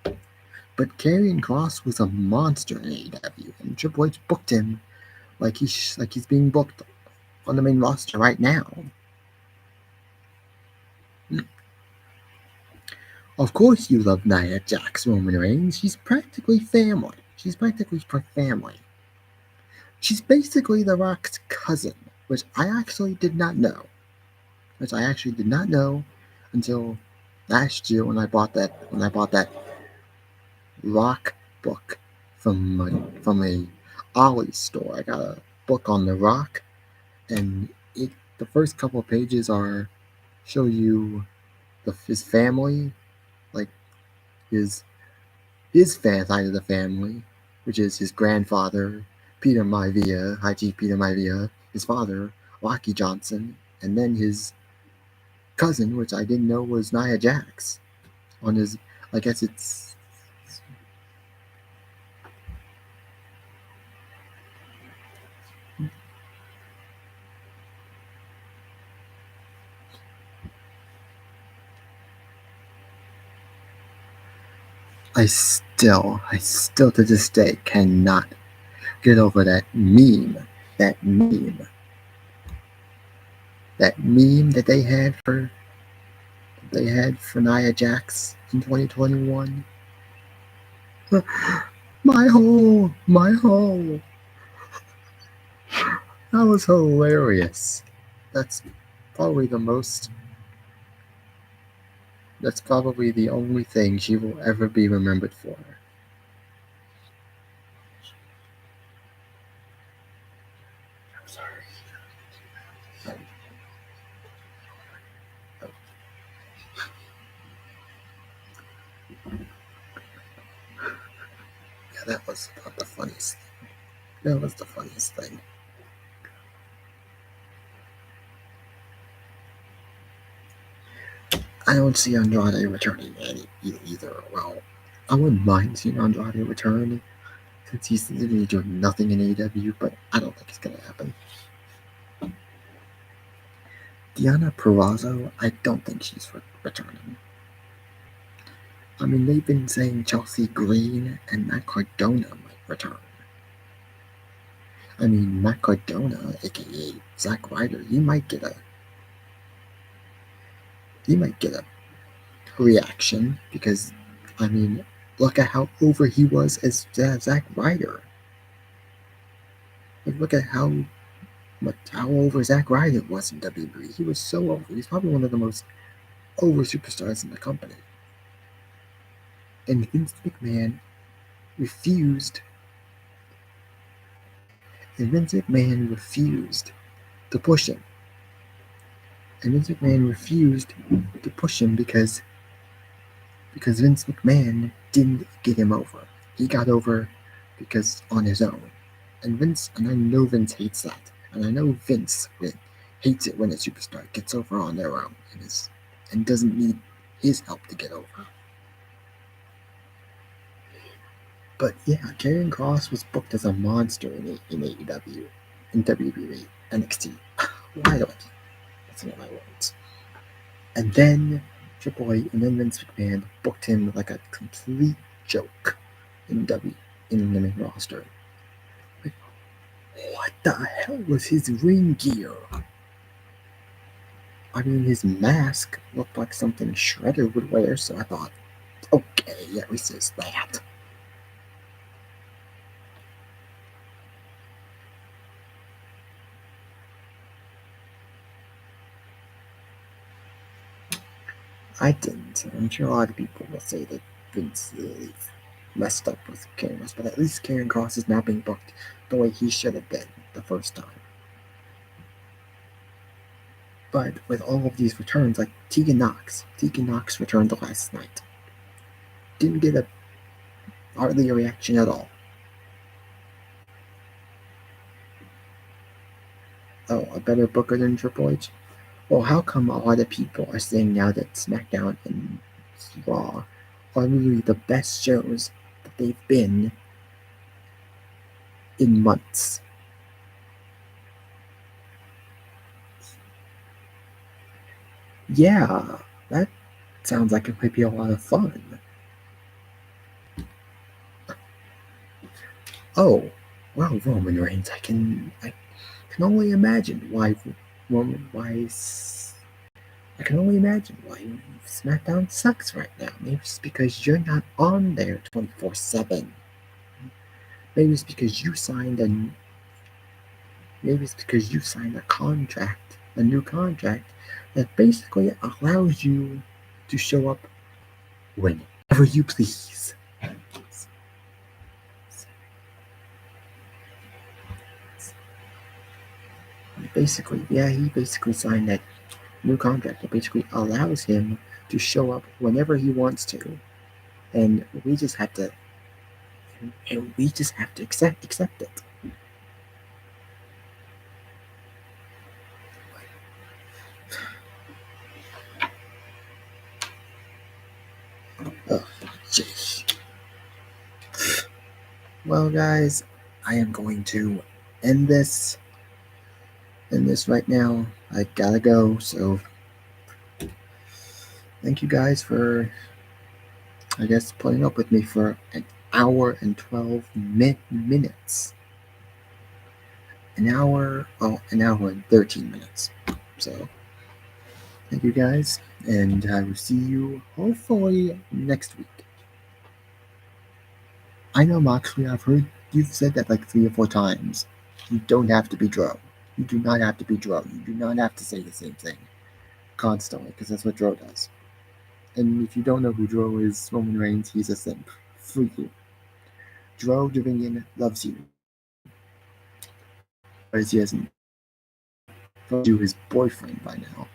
it. But Karrion Kross was a monster in AEW, and Triple H booked him like he's being booked on the main roster right now. Of course you love Nia Jax, Roman Reigns. She's practically family. She's practically family. She's basically The Rock's cousin, which I actually did not know. Until last year when I bought that Rock book from a Ollie's store. I got a book on The Rock, and the first couple of pages show you his family, like his fan side of the family, which is his grandfather, Peter Maivia, High Chief Peter Maivia, his father, Rocky Johnson, and then his cousin, which I didn't know was Nia Jax. On his, I guess it's. I still to this day cannot get over that meme. That meme. That meme that they had for Nia Jax in 2021. My hole. That was hilarious. That's probably the most. That's probably the only thing she will ever be remembered for. I'm sorry. Yeah, that was about the funniest thing. That was the funniest thing. I don't see Andrade returning either. Well, I wouldn't mind seeing Andrade return since he's literally doing nothing in AEW, but I don't think it's going to happen. Deonna Purrazzo, I don't think she's returning. I mean, they've been saying Chelsea Green and Matt Cardona might return. I mean, Matt Cardona, aka Zack Ryder, he might get a reaction because, I mean, look at how over he was as Zack Ryder. Like, look at how over Zack Ryder was in WWE. He was so over. He's probably one of the most over superstars in the company. And Vince McMahon refused. And Vince McMahon refused to push him. And Vince McMahon refused to push him because Vince McMahon didn't get him over. He got over because on his own. And I know Vince hates that. And I know Vince hates it when a superstar gets over on their own and doesn't need his help to get over. But yeah, Karrion Kross was booked as a monster in AEW, in WWE, NXT. Why do I keep messing up my words? And then Vince McMahon booked him like a complete joke in the main roster. Like, what the hell was his ring gear? I mean, his mask looked like something Shredder would wear, so I thought, okay, at least it's that. I didn't. I'm sure a lot of people will say that Vince messed up with Karrion Kross, but at least Karrion Kross is now being booked the way he should have been the first time. But with all of these returns, like Tegan Knox returned last night. Didn't get hardly a reaction at all. Oh, a better booker than Triple H? Well, how come a lot of people are saying now that SmackDown and Raw are literally the best shows that they've been in months? Yeah, that sounds like it might be a lot of fun. Oh, well, Roman Reigns, I can only imagine why Roman why I can only imagine why SmackDown sucks right now. Maybe it's because you're not on there 24/7. Maybe it's because you signed a maybe it's because you signed a new contract that basically allows you to show up whenever you please. Basically, yeah, he basically signed that new contract that basically allows him to show up whenever he wants to, and we just have to accept it. Oh, jeez. Well, guys, I am going to end this end this right now. I gotta go. So thank you guys for, I guess, putting up with me for an hour and 12 minutes. An hour and 13 minutes. So thank you guys, and I will see you hopefully next week. I know, Moxley, I've heard you've said that like 3 or 4 times. You don't have to be Dro. You do not have to be Dro. You do not have to say the same thing constantly, because that's what Dro does. And if you don't know who Dro is, Roman Reigns, he's a simp. For you. Dro Dominion loves you. Whereas he hasn't told you his boyfriend by now.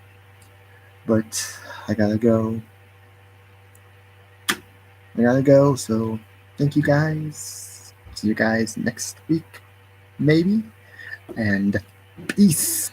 But I gotta go. I gotta go, so thank you guys. See you guys next week, maybe. And peace.